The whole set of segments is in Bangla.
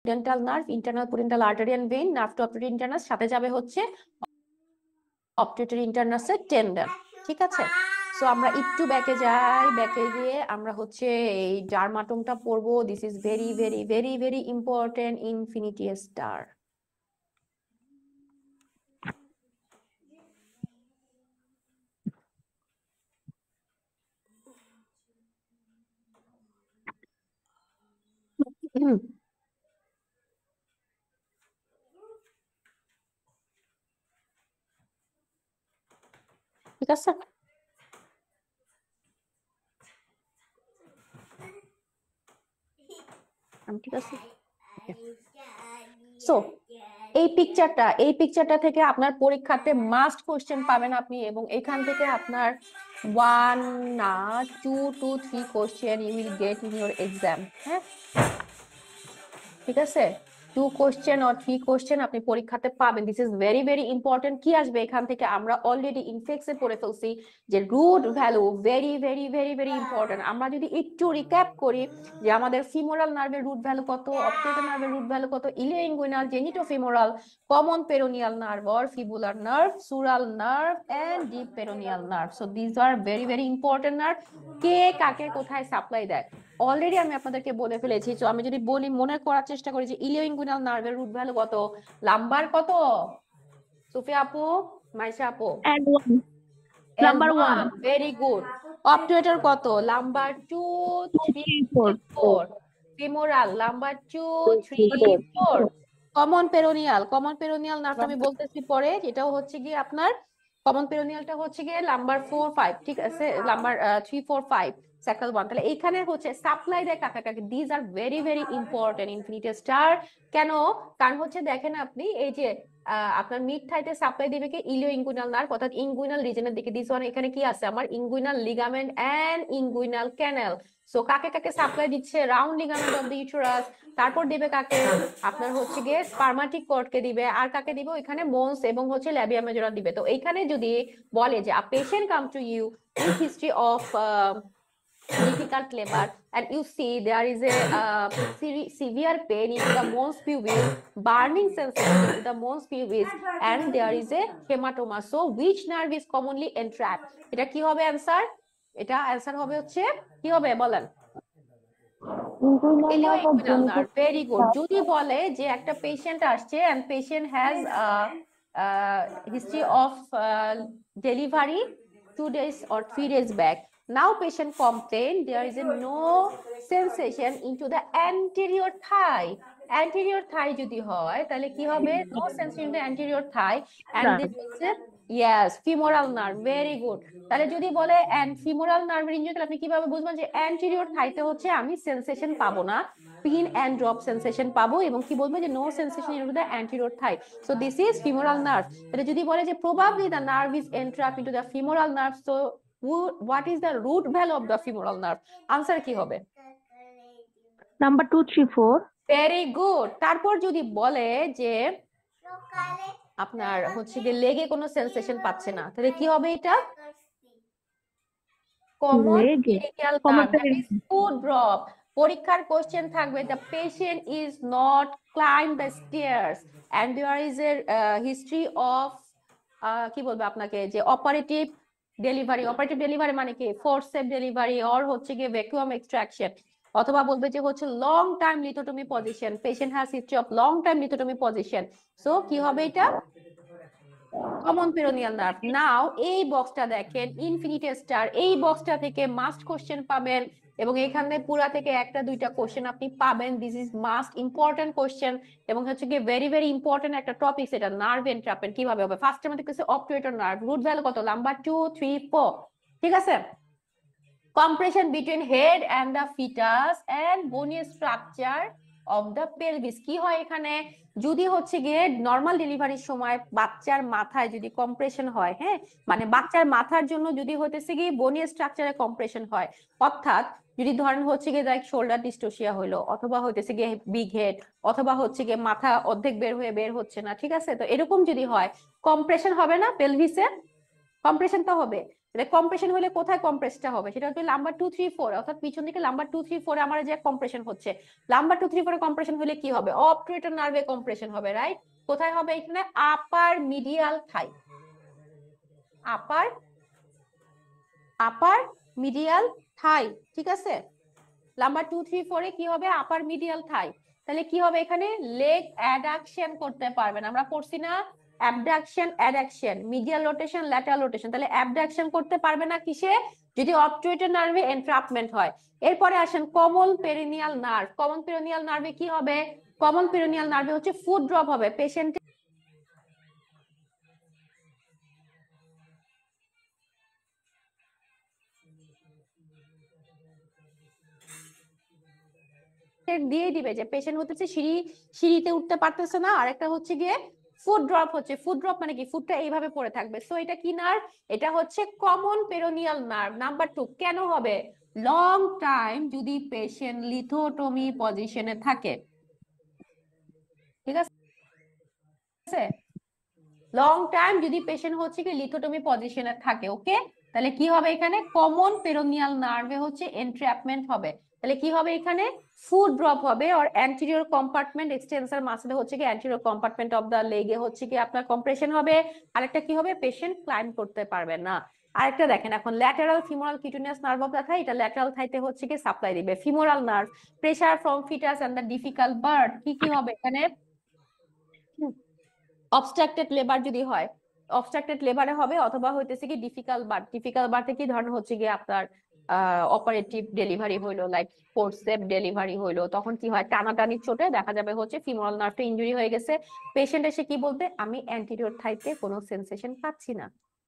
Dental nerve, internal pudendal artery and vein, nerve to obturator internus, সাথে যাবে হচ্ছে অপটিউটরি ইন্টারনাসের টেন্ডন। ঠিক আছে, সো আমরা একটু ব্যাকে যাই, ব্যাকে গিয়ে আমরা হচ্ছে এই ডার্মাটোমটা পড়বো। This is very very very very important, infinity star. ঠিক আছে, ঠিক আছে। সো এই পিকচারটা থেকে আপনার পরীক্ষাতে মাস্ট কোশ্চেন পাবেন আপনি, এবং এখান থেকে আপনার 1 না 2 to 3 question you will get in your exam. হ্যাঁ, ঠিক আছে, 2 কোশ্চেন অর 3 কোশ্চেন আপনি পরীক্ষাতে পাবেন। This is very very important. কি আসবে এখান থেকে? আমরা অলরেডি ইনফেক্সে পড়ে ফেলছি যে root value very very very very important. আমরা যদি একটু রিক্যাপ করি যে আমাদের ফিমোরাল নার্ভের রুট ভ্যালু কত, অপটিউটার নার্ভের রুট ভ্যালু কত, ilioinguinal, genitofemoral, common peroneal nerve or fibular nerve, sural nerve and deep peroneal nerve. So this are very very important nerve. কে কাকে কোথায় সাপ্লাই দেয় অলরেডি আমি আপনাদেরকে বলে ফেলেছি। তো আমি যদি বলি, মনে করার চেষ্টা করি যে ইলিওইঙ্গুইনাল নার্ভের রুট ভ্যালু কত, লাম্বার কত, সুফিয়া আপু, মাইশা আপু? নাম্বার 1। Very good. অপটিউটার কত, lumbar 2 3 4। Femoral lumbar 2 3 4। Common peroneal নার্ভটা আমি বলতেছি পরে, এটাও হচ্ছে গিয়ে আপনার কমন পেরোনিয়ালটা হচ্ছে গিয়ে লাম্বার 4 5। ঠিক আছে, লাম্বার 3 4 5 স্যাকাল 1। তাহলে এখানে হচ্ছে সাপ্লাই দেয় কাকে কাকে। This are very very important, infinity star. কেন? কারণ হচ্ছে দেখেন আপনি এই যে আপনার মিড থাইতে সাপ্লাই দিবে কি, ইলিওইঙ্গুইনাল নার্ভ অর্থাৎ ইঙ্গুইনাল রিজনের দিকে। দিস ওয়ান এখানে কি আছে আমার, inguinal ligament and inguinal canal. So কাকে কাকে সাপ্লাই দিচ্ছে, round ligament of the uterus, তারপর দিবে কাকে, আপনার হচ্ছে গিয়ে স্পারমাটিক কর্ডকে দিবে, আর কাকে দিবে এখানে মোন্স এবং হচ্ছে ল্যাবিয়া মেজরা দিবে। তো এইখানে যদি বলে যে a patient come to you with history of difficult labor and you see there is a severe pain into the mons pubis, burning sensation into the mons pubis, and there is a hematoma. So which nerve is commonly entrapped? এটা কি হবে অ্যানসার? এটা অ্যানসার হবে হচ্ছে কি হবে বলেন? ইলিওইঙ্গুইনাল নার্ভ। Very good. যদি বলে যে একটা পেশেন্ট আসছে and patient has history of delivery 2 days or 3 days back. Now patient complain there is no sensation into the anterior thigh. Anterior thigh যদি হয় তাহলে কি হবে? No sensation in the anterior thigh, and this হচ্ছে yes femoral nerve. Very good. তাহলে যদি বলে ফিমোরাল নার্ভের ইনজুরি, তাহলে আপনি কিভাবে বুঝবেন যে অ্যান্টেরিয়র থাইতে হচ্ছে আমি সেন্সেশন পাবো না, পিন এন্ড ড্রপ সেন্সেশন পাবো, এবং কি বলবো যে no sensation in the anterior thigh. So this is femoral nerve. তাহলে যদি বলে যে probably the nerve is entrap into the femoral nerve, so what is the root value of the femoral nerve? Answer কি হবে? নাম্বার 2 3 4। Very good. তারপর যদি বলে যে আপনার হচ্ছে গিয়ে লেগে কোনো সেন্সেশন পাচ্ছে না, তাহলে কি হবে? এটা common perineal nerve, that is foot drop. পরীক্ষার কোশ্চেন থাকবে the patient is not climb the stairs and there is a history of কি বলবো আপনাকে, যে অপারেটিভ ডেলিভারি মানে কি, ফোর্সেপ ডেলিভারি অর হচ্ছে গিয়ে ভ্যাকুয়াম এক্সট্রাকশন, অথবা বলবে যে হচ্ছে long time lithotomy position, patient has history of long time lithotomy position. So কি হবে এটা? Common peroneal nerve. নাও এই বক্সটা দেখেন, ইনফিনিটি স্টার, এই বক্সটা থেকে মাস্ট কোশ্চেন পাবেন, এবং এখানে পুরা থেকে একটা দুইটা কোশ্চেন আপনি পাবেন। This is must important question, এবং হচ্ছে কি ভেরি ভেরি ইম্পর্টেন্ট একটা টপিক, সেটা নার্ভ এন্ট্রাপমেন্ট কিভাবে হবে। ফার্স্ট আমাদের কাছে অপটিউটার নার্ভ, রুট ভ্যালু কত, নাম্বার 2 3 4। ঠিক আছে, compression between head and the fetus and bony structure of the pelvis। কি হয় এখানে? যদি হচ্ছে গিয়ে নর্মাল ডেলিভারির সময় বাচ্চার মাথায় যদি কম্প্রেশন হয়, হ্যাঁ, মানে বাচ্চার মাথার জন্য যদি হতেছে গিয়ে বনি স্ট্রাকচারে কম্প্রেশন হয়, অর্থাৎ যদি ধরেন হচ্ছে গিয়ে লাইক শোল্ডার ডিস্টোসিয়া হইলো, অথবা হইতেছে গিয়ে বিগ হেড, অথবা হচ্ছে গিয়ে মাথা অর্ধেক বের হচ্ছে না, ঠিক আছে, তো এরকম যদি হয় কম্প্রেশন হবে না পেলভিসে? কম্প্রেশন তো হবে। কম্প্রেশন হলে কোথায় কম্প্রেসটা হবে, সেটা হচ্ছে লাম্বার 2 3 4, অর্থাৎ পিছন দিকে লাম্বার 2 3 4 আমার যে কম্প্রেশন হচ্ছে, লাম্বার 2 3 4 কম্প্রেশন হলে কি হবে, অবটুরেটর নার্ভে কম্প্রেশন হবে, রাইট? কোথায় হবে এখানে, আপার মিডিয়াল থাই, আপার মিডিয়াল থাই, ঠিক আছে? নাম্বার 2 3 4 এ কি হবে, আপার মিডিয়াল থাই। তাহলে কি হবে এখানে, লেগ অ্যাডাকশন করতে পারবেন, আমরা পড়ছি না abduction addiction, medial rotation lateral rotation, তাহলে অ্যাবডাকশন করতে পারবে না কিসে, যদি অবটুরেটর নার্ভে এনট্রাপমেন্ট হয়। এরপরে আসেন common perineal nerve, common perineal নার্ভে কি হবে, কমন পেরিনিয়াল নার্ভে হচ্ছে ফুড ড্রপ হবে, পেশেন্ট দিয়ে দিবে যে পেশেন্ট হতেছে সিঁড়িতে উঠতে পারতেছে না, আর একটা হচ্ছে গিয়ে ফুড ড্রপ হচ্ছে, ফুড ড্রপ মানে কি, ফুডটা এইভাবে পড়ে থাকবে। সো এটা কি নার্ভ, এটা হচ্ছে কমন পেরোনিয়াল নার্ভ। নাম্বার 2 কেন হবে, লং টাইম যদি পেশেন্ট লিথোটমি পজিশনে থাকে, ঠিক আছে, লং টাইম যদি পেশেন্ট হচ্ছে কি লিথোটমি পজিশনে থাকে, ওকে, তাহলে কি হবে এখানে, কমন পেরোনিয়াল নার্ভে হচ্ছে এনট্র্যাপমেন্ট হবে, তাহলে কি হবে এখানে, ফুড ড্রপ হবে, আর অ্যান্টেরিয়র কম্পার্টমেন্ট এক্সটেন্সর মাসলে হচ্ছে কি অ্যান্টেরিয়র কম্পার্টমেন্ট অফ দা লেগে হচ্ছে কি আপনার কম্প্রেশন হবে, আরেকটা কি হবে, পেশেন্ট ক্লাইম্ব করতে পারবে না। আরেকটা দেখেন এখন, lateral femoral cutaneous nerve of the thigh, এটা ল্যাটারাল থাইতে হচ্ছে কি সাপ্লাই দিবে, femoral nerve, pressure from foetus and the difficult birth, কি হবে এখানে, অবস্ট্রাক্টেড লেবার যদি হয়, অবস্ট্রাক্টেড লেবারে হবে, অথবা হইতেছে কি ডিফিকাল্ট বার্থে কি ধরনের হচ্ছে গিয়ে আপনার অপারেটিভ ডেলিভারি হইলো, লাইক ফোরসেপ ডেলিভারি হইলো, তখন কি হয়, টানাটানি চোটে দেখা যাবে হচ্ছে ফিমোরাল নার্ভটা ইনজুরি হয়ে গেছে, পেশেন্ট এসে কি বলতে, আমি অ্যান্টেরিয়র থাইতে কোনো সেন্সেশন পাচ্ছি না,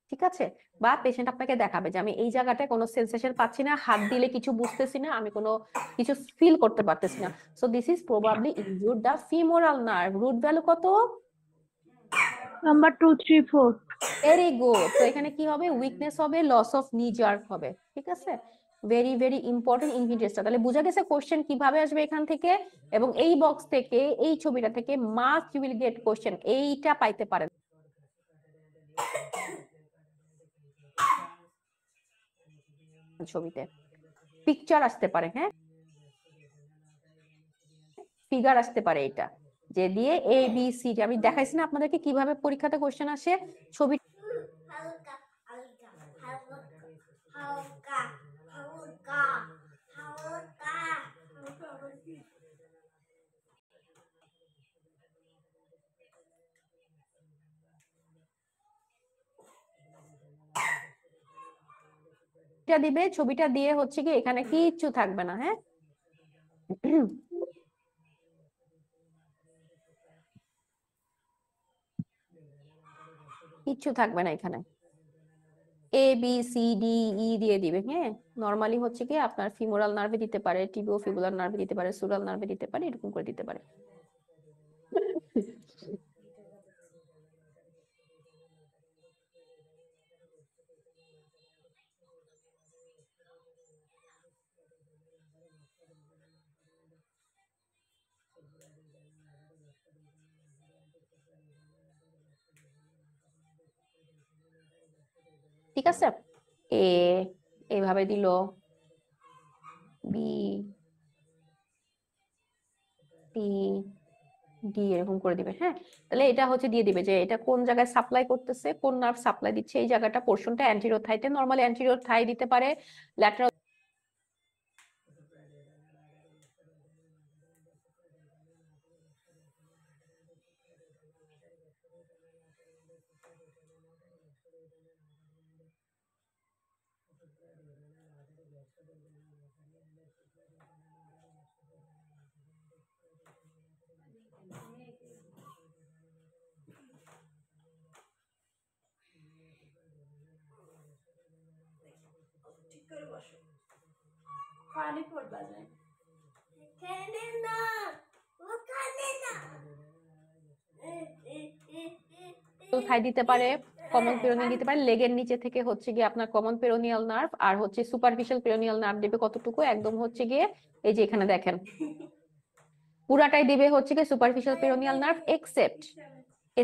ঠিক আছে, বা পেশেন্ট আপনাকে দেখাবে যে আমি এই জায়গাটায় কোনো সেন্সেশন পাচ্ছি না, হাত দিলে কিছু বুঝতেছি না, আমি কোনো কিছু ফিল করতে পারতেছি না, so this is probably injured the femoral nerve. Root value কত, নাম্বার 2 3 4। Very good. তো এখানে কি হবে, উইকনেস হবে, লস অফ নি জার্ক হবে, ঠিক আছে, ভেরি ভেরি ইম্পর্টেন্ট ইনগ্রিডিয়েন্টসটা। তাহলে বোঝা গেছে কোশ্চেন কিভাবে আসবে এখান থেকে, এবং এই বক্স থেকে এই ছবিটা থেকে must you will get question, এইটা পাইতে পারেন ছবিতে, পিকচার আসতে পারে, হ্যাঁ, ফিগার আসতে পারে, এটা যে দিয়ে এ বি সি, আমি দেখাইছি না আপনাদেরকে কিভাবে পরীক্ষাতে কোশ্চেন আসে, ছবি দিবে, ছবিটা দিয়ে হচ্ছে কি এখানে কিচ্ছু থাকবে না, হ্যাঁ কিচ্ছু থাকবে না এখানে, A B C D E দিয়ে দিবে, হ্যাঁ, নরমালি হচ্ছে কি আপনার ফিমোরাল নার্ভে দিতে পারে, টিবিও ফিবুলার নার্ভে দিতে পারে, সুরাল নার্ভে দিতে পারে, এরকম করে দিতে পারে। ঠিক আছে, এ এইভাবে দিল, বি সি ডি এরকম করে দিবে, হ্যাঁ, তাহলে এটা হচ্ছে দিয়ে দিবে যে এটা কোন জায়গায় সাপ্লাই করতেছে, কোন নার্ভ সাপ্লাই দিচ্ছে, এই জায়গাটা পোরশনটা অ্যান্টেরিয়র থাইতে, নরমালি অ্যান্টেরিয়র থাই দিতে পারে, ল্যাটারাল থাই দিতে পারে, কমন পেরোনিয়াল দিতে পারে, লেগের নিচে থেকে হচ্ছে গিয়ে আপনার কমন পেরোনিয়াল নার্ভ, আর হচ্ছে সুপারফিশিয়াল পেরোনিয়াল নার্ভ দিবে কতটুকু, একদম হচ্ছে গিয়ে এই যে এখানে দেখেন পুরাটাই দিবে হচ্ছে গিয়ে superficial peroneal nerve,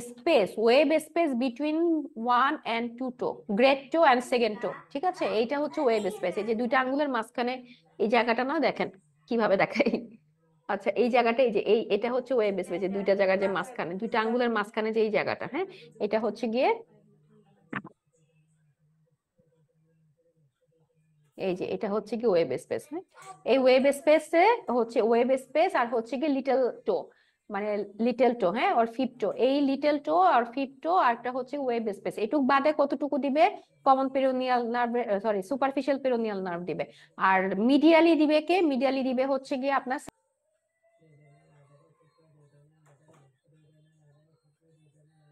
space, web space between 1 and 2 toe, great toe and second toe, ঠিক আছে? এইটা হচ্ছে ওয়েব স্পেস। এই যে দুইটা আঙ্গুলের মাঝখানে এই জায়গাটা না, দেখেন কিভাবে দেখাই। আচ্ছা, এই জায়গাটা, এই যে এটা হচ্ছে ওয়েব স্পেস, যে দুইটা জায়গা যে মাঝখানে, দুইটা আঙ্গুলের মাঝখানে যে এই জায়গাটা, হ্যাঁ, এটা হচ্ছে গিয়ে এই যে এটা হচ্ছে কি ওয়েব স্পেস। হ্যাঁ, এই ওয়েব স্পেসে হচ্ছে ওয়েব স্পেস আর হচ্ছে কি লিটল টো, মানে লিটল টো, হ্যাঁ, আর ফিফ টো। এই লিটল টো আর ফিফ টো আর একটা হচ্ছে ওয়েব স্পেস। এটুক বাদে কতটুকু দিবে? Common peroneal nerve, sorry superficial peroneal nerve দিবে। আর মিডিয়ালি দিবে কে? মিডিয়ালি দিবে হচ্ছে গিয়ে আপনার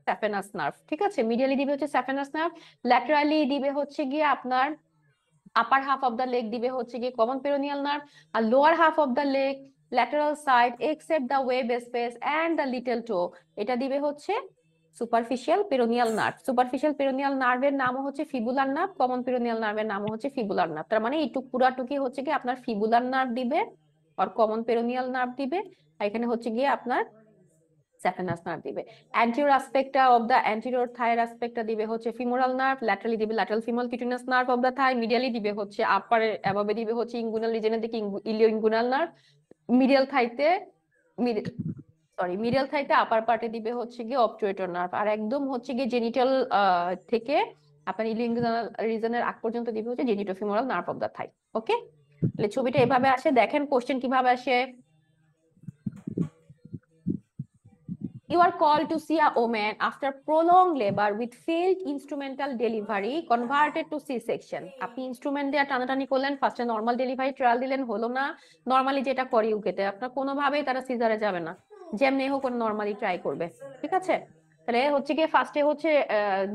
স্যাফেনাস নার্ভ, ঠিক আছে? মিডিয়ালি দিবে হচ্ছে স্যাফেনাস নার্ভ, ল্যাটারালি দিবে হচ্ছে গিয়ে আপনার upper half of the leg দিবে হচ্ছে গিয়ে কমন পেরোনিয়াল নার্ভ, আর lower half of the leg lateral side except the web space and the little toe, এটা দিবে হচ্ছে superficial peroneal nerve. Superficial peroneal নার্ভের নামও হচ্ছে ফিবুলার নার্ভ, কমন পেরোনিয়াল নার্ভের নামও হচ্ছে ফিবুলার নার্ভ। তার মানে এইটুক পুরাটুকি হচ্ছে গিয়ে আপনার ফিবুলার নার্ভ দিবে আর কমন পেরোনিয়াল নার্ভ দিবে, আর এখানে হচ্ছে গিয়ে আপনার স্যাফেনাস নার্ভ দিবে। অ্যান্টিরিয়র অ্যাসপেক্টা অফ দ্য অ্যান্টিরিয়র থাইয়ের অ্যাসপেক্টা দিবে হচ্ছে ফিমোরাল নার্ভ, ল্যাটারালি দিবে lateral femoral cutaneous nerve of the thigh, medially দিবে হচ্ছে আপারে অ্যাবভে দিবে হচ্ছে ইঙ্গুনাল রিজনের দিকে ইলিও ইঙ্গুনাল নার্ভ, মিডিয়াল থাইতে মিডিয়াল থাইতে আপার পার্টে দিবে হচ্ছে গিয়ে অবটুরেটর নার্ভ, আর একদম হচ্ছে গিয়ে জেনিটাল থেকে আপনার ইলিও ইঙ্গুনাল রিজনের আগ পর্যন্ত দিবে হচ্ছে জেনিটোফিমোরাল নার্ভ অফ দ্য থাই। ওকে, তাহলে ছবিটা এভাবে আসে, দেখেন কোশ্চেন কিভাবে আসে। You are called to see a woman after prolonged labor with failed instrumental delivery converted to C-section. আপনি ইনস্ট্রুমেন্ট দিয়ে টানাটানি করলেন, ফার্স্টে নরমাল ডেলিভারি ট্রায়াল দিলেন, হলো না। নরমালি যেটা করে ইউকেতে, আপনার কোনোভাবেই তারা সিজারে যাবে না, যেমনি হোক নরমালি ট্রাই করবে, ঠিক আছে? তাহলে হচ্ছে গিয়ে ফার্স্টে হচ্ছে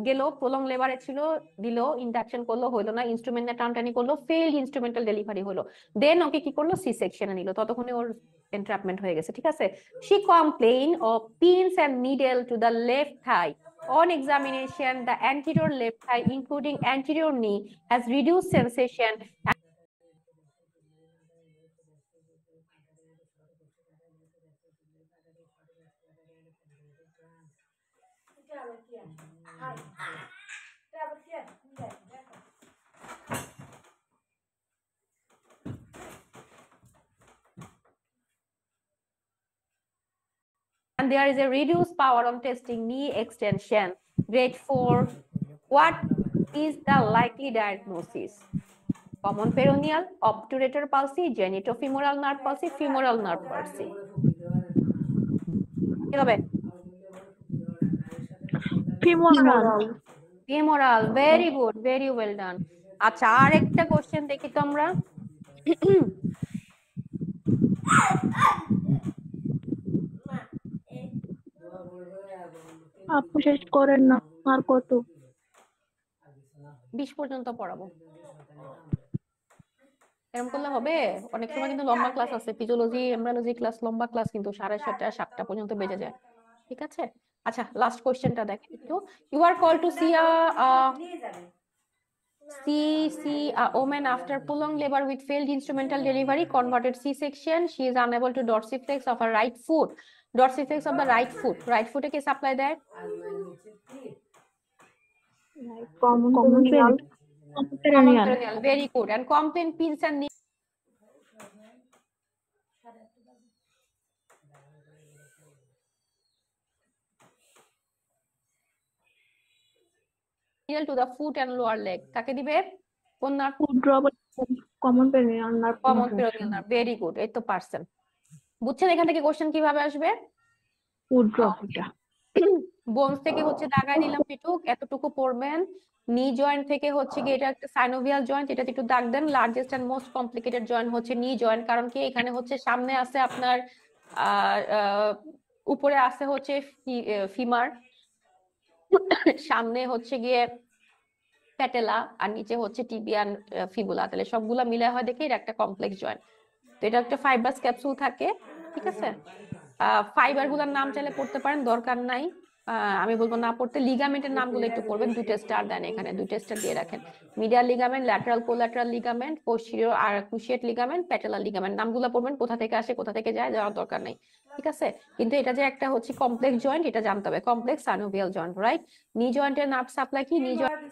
গেল, প্রলং লেবারে ছিল, দিল, ইন্ডাকশন করলো, হলো না, ইনস্ট্রুমেন্টে টানটানি করলো, ফেইল্ড ইনস্ট্রুমেন্টাল ডেলিভারি হলো, দেন ওকে কি করলো? সি সেকশনে নিল, ততক্ষণে ওর এন্ট্রাপমেন্ট হয়ে গেছে, ঠিক আছে? She complained of pins and needle to the left thigh. On examination, the anterior left thigh, including anterior knee, has reduced sensation. And there is a reduced power on testing knee extension. Grade 4. What is the likely diagnosis? Common peroneal, obturator palsy, genitofemoral nerve palsy, femoral nerve palsy. কি হবে? femoral. Femoral. Very good, very well done. আচ্ছা, আর একটা কোশ্চেন দেখি তো আমরা। আপু শেষ করেন না, আর কত? 20 পর্যন্ত পড়াবো। এরকম করলে হবে? অনেক সময় কিন্তু লম্বা ক্লাস আছে, ফিজিওলজি এমব্রিওলজি ক্লাস লম্বা ক্লাস, কিন্তু 6:30 7টা পর্যন্ত বেজে যায়, ঠিক আছে? আচ্ছা, লাস্ট কোশ্চেনটা দেখেন একটু। You are call to see a woman after prolonged labor with failed instrumental delivery, converted C-section. She is unable to dorsiflex of her right foot. Dorsiflex of the right foot. Right foot K supply দেয়? Common Common peroneal. peroneal. Very good. And complain pins and needle to the foot and lower leg. কাকে দিবে? কোন nerve? Foot drop, common peroneal nerve. Common peroneal nerve. Very good, এই তো পারছেন। বুঝছেন এখান থেকে কোশ্চেন কিভাবে আসবে? Foot drop এটা। বোনস থেকে হচ্ছে দাগায় দিলাম পিটুক, এতটুকু পড়বেন। নি জয়েন্ট থেকে হচ্ছে কি, এটা একটা সাইনোভিয়াল জয়েন্ট, এটা একটু দাগ দেন। Largest and most complicated joint হচ্ছে নি জয়েন্ট, কারণ কি এখানে হচ্ছে সামনে আছে আপনার উপরে আছে হচ্ছে ফিমার, সামনে হচ্ছে গিয়ে প্যাটেলা, আর নিচে হচ্ছে টিবিয়া ফিবুলা, তাহলে সবগুলা মিলে হয় দেখে এটা একটা কমপ্লেক্স জয়েন্ট। তো এটা একটা ফাইবারস ক্যাপসুল থাকে, ঠিক আছে? ফাইবার গুলার নাম চাইলে পড়তে পারেন, দরকার নাই। আমি বলবো না পড়তে, লিগামেন্টের নামগুলো একটু পড়বেন, দুইটা স্টার দেন এখানে, দুইটা স্টার দিয়ে রাখেন। Medial ligament, lateral collateral ligament, posterior আর ক্রুশিয়েট লিগামেন্ট, প্যাটেলার লিগামেন্ট, নামগুলো পড়বেন, কোথা থেকে আসে কোথা থেকে যায় যাওয়ার দরকার নেই, ঠিক আছে? কিন্তু এটা যে একটা হচ্ছে কমপ্লেক্স জয়েন্ট, এটা জানতে হবে, কমপ্লেক্স সাইনোভিয়াল জয়েন্ট, রাইট? নি জয়েন্টের নার্ভ সাপ্লাই কি? নি জয়েন্ট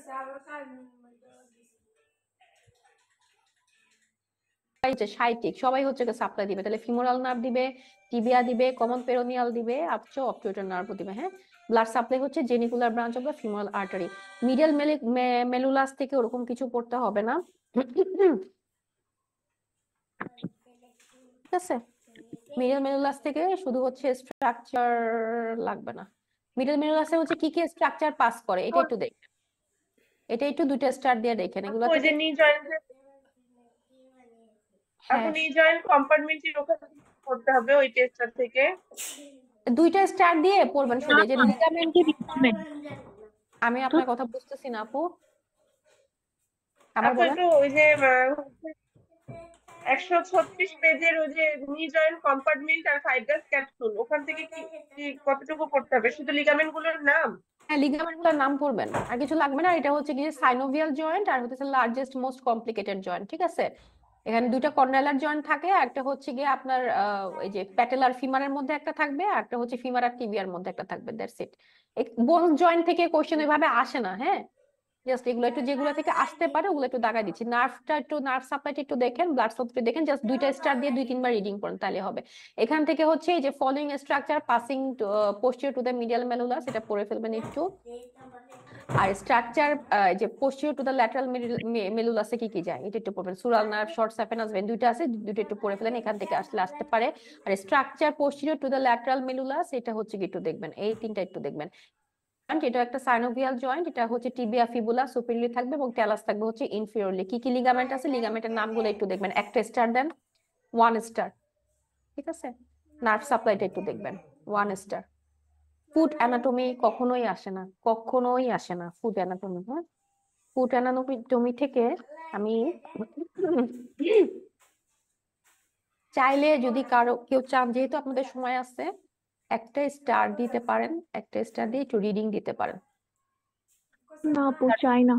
সাইটিক সবাই হচ্ছে সাপ্লাই দিবে, তাহলে ফিমোরাল নার্ভ দিবে, টিবিয়া দিবে, কমন পেরোনিয়াল দিবে, আপচো অপটিউটার নার্ভ দিবে। হ্যাঁ, ব্লাড সাপ্লাই হচ্ছে genicular branch of the femoral artery. Medial malleolus থেকে ওরকম কিছু পড়তে হবে না, ঠিক আছে? মিডিয়াল মেলুলাস থেকে শুধু হচ্ছে স্ট্রাকচার লাগবে না। মিডিয়াল মেলুলাসে হচ্ছে কি কি স্ট্রাকচার পাস করে এটা একটু দেখেন, এটা একটু দুইটা স্টার দিয়ে দেখেন এগুলো ওই যে নি জয়েন্ট, হ্যাঁ, এখন নি জয়েন্ট কম্পার্টমেন্টের ওখানে করতে হবে ওই টেস্টটা থেকে। দুইটা স্টার দিয়ে পড়বেন শুধু, এই যে লিগামেন্ট। লিগামেন্ট আমি আপনার কথা বুঝতেছি না আপু, আবার আপু বলেন। একটু ওই যে 136 পেজের ওই যে নি জয়েন্ট কম্পার্টমেন্ট আর ফাইব্রাস ক্যাপসুল, ওখান থেকে কি কতটুকু পড়তে হবে? শুধু লিগামেন্ট গুলোর নাম? হ্যাঁ, লিগামেন্ট গুলোর নাম পড়বেন, আর কিছু লাগবে না। এটা হচ্ছে কি সাইনোভিয়াল জয়েন্ট আর হচ্ছে লার্জেস্ট মোস্ট কমপ্লিকেটেড জয়েন্ট, ঠিক আছে? এখানে দুইটা কর্নেলার জয়েন্ট থাকে, একটা হচ্ছে গিয়ে আপনার এই যে প্যাটেলার ফিমারের মধ্যে একটা থাকবে, আর একটা হচ্ছে ফিমার আর টিবিয়ার মধ্যে একটা থাকবে, দ্যাটস ইট। বোন জয়েন্ট থেকে কোশ্চেন ওইভাবে আসে না, হ্যাঁ, জাস্ট এগুলো একটু যেগুলো থেকে আসতে পারে ওগুলো একটু দাগাই দিচ্ছি। নার্ভটা একটু, নার্ভ সাপ্লাইটা একটু দেখেন, ব্লাড সাপ্লাই দেখেন, জাস্ট দুইটা স্টার দিয়ে 2-3 বার রিডিং করেন তাহলে হবে। এখান থেকে হচ্ছে এই যে following structure passing posterior to the medial মেলুলাস, এটা পড়ে ফেলবেন একটু। আর স্ট্রাকচার যে পোস্টিরিয়র টু দ্য ল্যাটারাল মেলুলাসে কি কি যায় এটা একটু পড়বেন। সুরাল নার্ভ, শর্ট স্যাফেনাস ভেন, দুইটা আছে, দুটো একটু পড়ে ফেলেন, এখান থেকে আসলে আসতে পারে। আর structure posterior to the lateral malleolus, এটা হচ্ছে কি একটু দেখবেন, এই তিনটা একটু দেখবেন। এটা একটা সাইনোভিয়াল জয়েন্ট, এটা হচ্ছে টিবিয়া ফিবুলা সুপিরিয়রলি থাকবে এবং ট্যালাস থাকবে হচ্ছে ইনফিরিয়রলি। কি কি লিগামেন্ট আছে, লিগামেন্টের নামগুলো একটু দেখবেন, একটা স্টার দেন, 1 স্টার, ঠিক আছে? নার্ভ সাপ্লাইটা একটু দেখবেন, 1 স্টার। ফুড অ্যানাটমি কখনোই আসে না, কখনোই আসে না ফুড অ্যানাটমি। হ্যাঁ, ফুড অ্যানাটমি থেকে আমি চাইলে যদি কারো কেউ চান, যেহেতু আপনাদের সময় আছে, একটা স্টার দিতে পারেন, একটা স্টার দিয়ে একটু রিডিং দিতে পারেন। না আপু চাই না।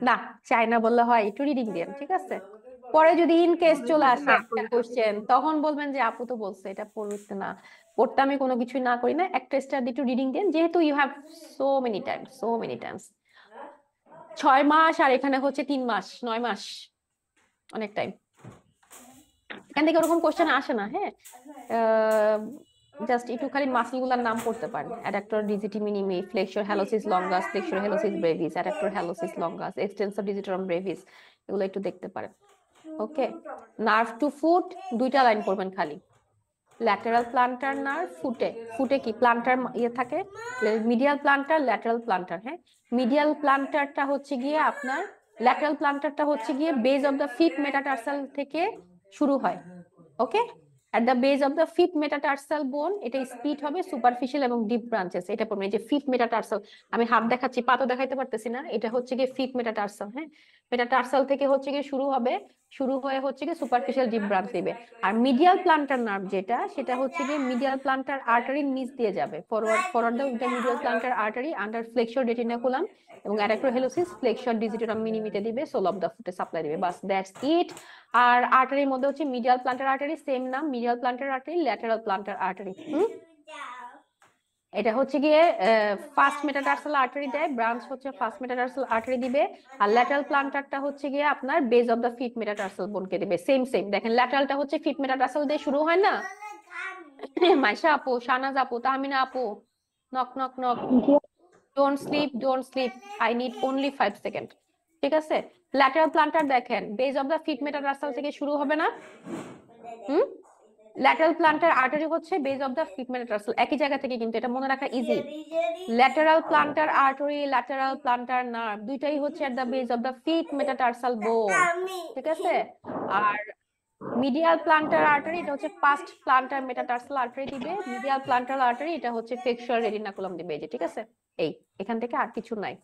না, চায়না বললে হয়, একটু রিডিং দেন, ঠিক আছে? পরে যদি ইন কেস চলে আসে একটা কোশ্চেন, তখন বলবেন যে আপু তো বলছে এটা পড়তে না, পড়তে আমি কোনো কিছুই না করি না, একটা স্টার দিয়ে একটু রিডিং দেন, যেহেতু you have so many times 6 মাস, আর এখানে হচ্ছে 3 মাস, 9 মাস, অনেক টাইম। এখান থেকে ওরকম কোশ্চেন আসে না। হ্যাঁ, জাস্ট একটু খালি মাসল গুলার নাম পড়তে পারেন, adductor digiti minimi, flexor hallucis longus, flexor hallucis brevis, adductor hallucis longus, extensor digitorum brevis, এগুলো একটু দেখতে পারেন। ওকে, নার্ভ টু ফুট দুইটা লাইন পড়বেন খালি। ল্যাটারাল প্লান্টার নার্ভ ফুটে, ফুটে কি প্লান্টার ইয়ে থাকে, মিডিয়াল প্লান্টার, ল্যাটারাল প্লান্টার। হ্যাঁ, মিডিয়াল প্লান্টারটা হচ্ছে গিয়ে আপনার, ল্যাটারাল প্লান্টারটা হচ্ছে গিয়ে base of the fifth metatarsal থেকে শুরু হয়। Okay, at the base of the fifth metatarsal bone, এটা স্পিড হবে সুপারফিশিয়াল এবং ডিপ ব্রাঞ্চেস, এটা পড়বে। এই যে ফিফথ মেটাটার্সাল, আমি হাত দেখাচ্ছি, পা তো দেখাইতে পারতেছি না, এটা হচ্ছে গিয়ে ফিফথ মেটাটার্সাল। হ্যাঁ, মেটাটার্সাল থেকে হচ্ছে গিয়ে শুরু হবে, শুরু হয়ে হচ্ছে গিয়ে সুপারফিশিয়াল ডিপ ব্রাঞ্চ দিবে। আর মিডিয়াল প্লান্টার নার্ভ যেটা, সেটা হচ্ছে গিয়ে মিডিয়াল প্লান্টার আর্টারির নিচ দিয়ে যাবে, forward the medial plantar artery under flexor retinaculum এবং অ্যাডাক্টর হেলোসিস, ফ্লেক্সর ডিজিটারাম মিনিমিতে দিবে, সোল অফ দ্য ফুটে সাপ্লাই দিবে, বাস দ্যাটস ইট। আর আর্টারির মধ্যে হচ্ছে মিডিয়াল প্লান্টার আর্টারি, সেম নাম, medial plantar artery, lateral plantar artery. এটা হচ্ছে গিয়ে ফার্স্ট মেটাটার্সাল আর্টারি দেয়, ব্রাঞ্চ হচ্ছে ফার্স্ট মেটাটার্সাল আর্টারি দিবে। আর ল্যাটারাল প্লান্টারটা হচ্ছে গিয়ে আপনার base of the fifth metatarsal বোনকে দিবে, সেম দেখেন, ল্যাটারালটা হচ্ছে ফিফথ মেটাটার্সাল দিয়ে শুরু হয় না? মাইশা আপু, শাহনাজ আপু, তাহমিনা আপু, knock knock knock, don't sleep, I need only 5 second, ঠিক আছে? ল্যাটারাল প্লান্টার দেখেন, base of the fifth metatarsal থেকে শুরু হবে না? ল্যাটারাল প্লান্টার আর্টারি হচ্ছে base of the fifth metatarsal, একই জায়গা থেকে, কিন্তু এটা মনে রাখা easy. Lateral plantar artery, lateral plantar nerve দুইটাই হচ্ছে at the base of the fifth metatarsal bone, ঠিক আছে? আর মিডিয়াল প্লান্টার আর্টারি, এটা হচ্ছে ফার্স্ট প্লান্টার মেটাটার্সাল আর্টারি দিবে, মিডিয়াল প্লান্টার আর্টারি এটা হচ্ছে ফ্লেক্সুরাল রেটিনাকুলাম দিবে, এই যে, ঠিক আছে? এই এখান থেকে আর কিছু নাই।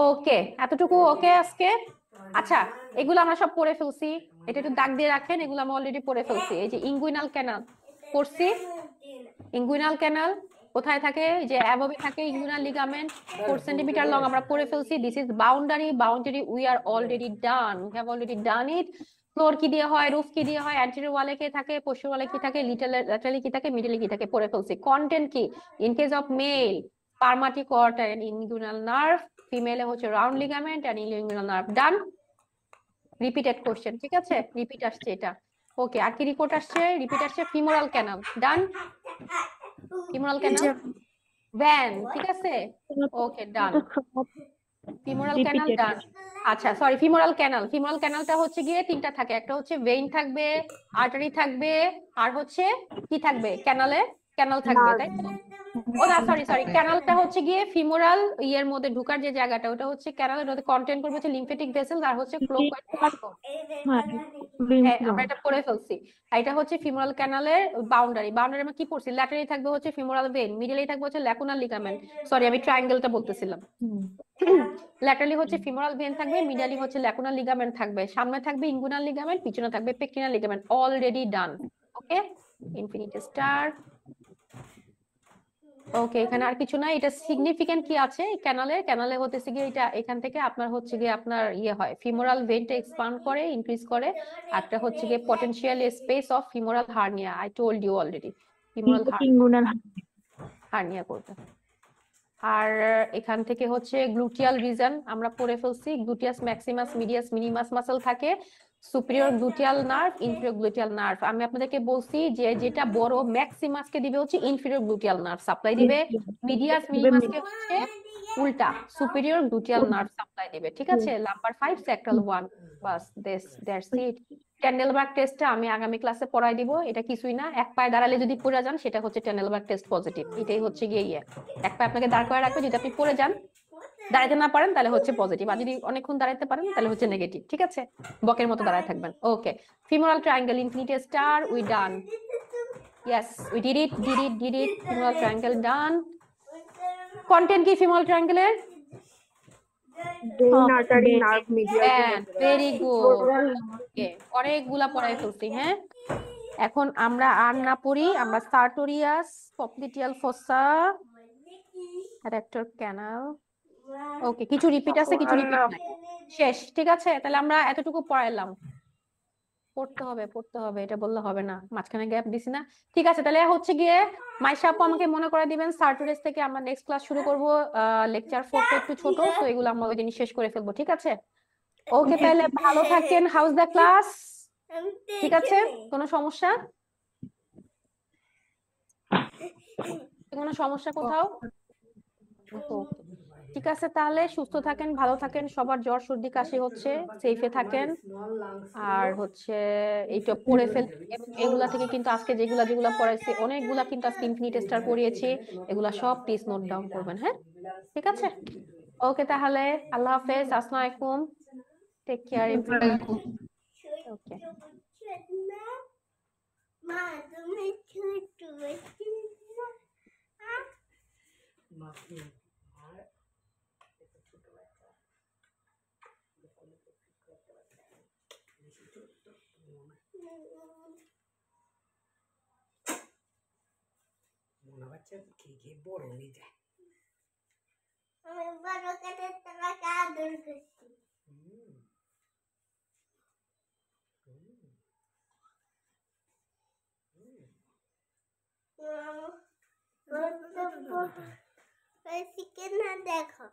ওকে, এতটুকু ওকে আজকে? আচ্ছা, এগুলো আমরা সব পড়ে ফেলছি, এটা একটু দাগ দিয়ে রাখেন, এগুলো আমরা অলরেডি পড়ে ফেলছি। এই যে ইঙ্গুইনাল ক্যানাল পড়ছি, ইঙ্গুইনাল ক্যানাল কোথায় থাকে? যে অ্যাবভে থাকে ইনগুইনাল লিগামেন্ট 4 সেন্টিমিটার লং, আমরা পড়ে ফেলছি। This is boundary we are already done, we have already done it. Floor কি দিয়ে হয়, রুফ কি দিয়ে হয়, অ্যান্টেরিয়র ওয়ালে কি থাকে, পোস্টেরিয়র ওয়ালে কি থাকে, ল্যাটারালি কি থাকে, মিডলে কি থাকে, পড়ে ফেলছি। কন্টেন্ট কি? In case of male spermatic cord and inguinal nerve, ফিমেলে হচ্ছে round ligament and inguinal nerve. Done. Repeated question, ঠিক আছে, রিপিট আসছে এটা। ওকে, আর কি রিপোর্ট আসছে? রিপিট আসছে ফিমোরাল ক্যানাল। ডান। ফিমোরাল ক্যানাল ভ্যান, ঠিক আছে। ওকে, ডান। ফিমোরাল ক্যানাল রিপিটেড ডান। আচ্ছা সরি, ফিমোরাল ক্যানালটা হচ্ছে গিয়ে তিনটা থাকে, একটা হচ্ছে ভেইন থাকবে, আর্টারি থাকবে, আর হচ্ছে কি থাকবে, ক্যানাল থাকবে, তাই তো? ও না, সরি, ক্যানালটা হচ্ছে গিয়ে ফিমোরাল ইয়ের মধ্যে ঢুকার যে জায়গাটা, ওটা হচ্ছে ক্যানালের মধ্যে কন্টেন্ট করবে হচ্ছে লিম্ফেটিক ভেসেলস আর হচ্ছে ক্লোকওয়াইড প্ল্যাটফর্ম। হ্যাঁ, আমরা এটা পড়ে ফেলছি। আর এটা হচ্ছে ফিমোরাল ক্যানালের বাউন্ডারি আমরা কি পড়ছি? ল্যাটারি থাকবে হচ্ছে ফিমোরাল ভেন, মিডলে থাকবে হচ্ছে ল্যাকুনাল লিগামেন্ট। সরি, আমি ট্রায়াঙ্গেলটা বলতেছিলাম। ল্যাটারালি হচ্ছে ফিমোরাল ভেন থাকবে, মিডালি হচ্ছে ল্যাকুনাল লিগামেন্ট থাকবে, সামনে থাকবে ইনগুইনাল লিগামেন্ট, পিছনে থাকবে pectineal ligament. Already done. Okay, infinity star. Okay, এখানে আর কিছু নাই। এটা সিগনিফিকেন্ট কি আছে ক্যানালে হতেছে গিয়ে এটা এখান থেকে আপনার হচ্ছে গিয়ে আপনার ইয়ে হয়, ফিমোরাল ভেনটা এক্সপান্ড করে, ইনক্রিজ করে। একটা হচ্ছে গিয়ে potential space of femoral hernia, I told you already, femoral inguinal hernia করবে। আর এখান থেকে হচ্ছে গ্লুটিয়াল রিজন আমরা পড়ে ফেলছি, gluteus maximus medius minimus muscle থাকে, superior gluteal nerve, inferior gluteal nerve. আমি আপনাদেরকে বলছি যে যেটা বড় ম্যাক্সিমাসকে দিবে হচ্ছে ইনফিরিয়র গ্লুটিয়াল নার্ভ সাপ্লাই দিবে, মিডিয়াস মিনিমাসকে হচ্ছে উল্টা সুপিরিয়র গ্লুটিয়াল নার্ভ সাপ্লাই দিবে, ঠিক আছে। নাম্বার 5 সেক্টরাল 1, বাস দ্যাটস ইট। টেন্ডেলবার্গ টেস্টটা আমি আগামী ক্লাসে পড়াই দিব। এটা কিছুই না, এক পায়ে দাঁড়ালে যদি পড়ে যান সেটা হচ্ছে টেন্ডেলবার্গ টেস্ট পজিটিভ। এটাই হচ্ছে গিয়ে এক পায়ে আপনাকে দাঁড় করে রাখবে, যদি আপনি পড়ে যান, দাঁড়াতে না পারেন তাহলে হচ্ছে পজিটিভ, আর যদি অনেকক্ষণ দাঁড়াতে পারেন তাহলে হচ্ছে নেগেটিভ, ঠিক আছে। বকের মতো দাঁড়ায় থাকবেন। Okay, femoral triangle, infinity star, we done. Yes, we did it. Femoral triangle done. Content কি ফিমোরাল ট্রায়াঙ্গেলের? Vein, artery, nerve, medial very good. Okay, অনেকগুলা পড়াই ফেলছি। হ্যাঁ, এখন আমরা আর না পড়ি, আমরা সার্টোরিয়াস, পপলিটিয়াল ফসা, রেক্টর ক্যানাল। ওকে, কিছু রিপিট আছে, কিছু রিপিট নাই, শেষ, ঠিক আছে। তাহলে আমরা এতটুকু পড়াইলাম। পড়তে হবে, এটা বললে হবে না, মাঝখানে গ্যাপ দিছি না। ঠিক আছে, তাহলে হচ্ছে গিয়ে মাইশা আপু আমাকে মনে করে দিবেন, সার্টোরিয়াস থেকে আমরা নেক্সট ক্লাস শুরু করব। লেকচার 4 টা একটু ছোট, তো এগুলো আমরা ওই দিন শেষ করে ফেলবো, ঠিক আছে। ওকে, তাহলে ভালো থাকেন। House the class? ঠিক আছে, কোনো সমস্যা? কোথাও? ঠিক আছে, তাহলে সুস্থ থাকেন, ভালো থাকেন। সবার জ্বর সর্দি কাশি হচ্ছে, সেফে থাকেন। আর হচ্ছে এইটা পড়ে এবং এগুলা থেকে কিন্তু আজকে যেগুলা পড়াইছি, অনেকগুলা কিন্তু আজকে ইনফিনিটি স্টার পড়িয়েছি, এগুলা সব প্লিজ নোট ডাউন করবেন। হ্যাঁ, ঠিক আছে। ওকে, তাহলে আল্লাহ হাফেজ, আসসালামু আলাইকুম, টেক কেয়ার এভরিওয়ান। ওকে। মা তুমি মনে হচ্ছে খেয়ে বড় হয়ে যায়। আমি বড় কাছে তোমাকে আদর করছি। চিকেন না দেখো।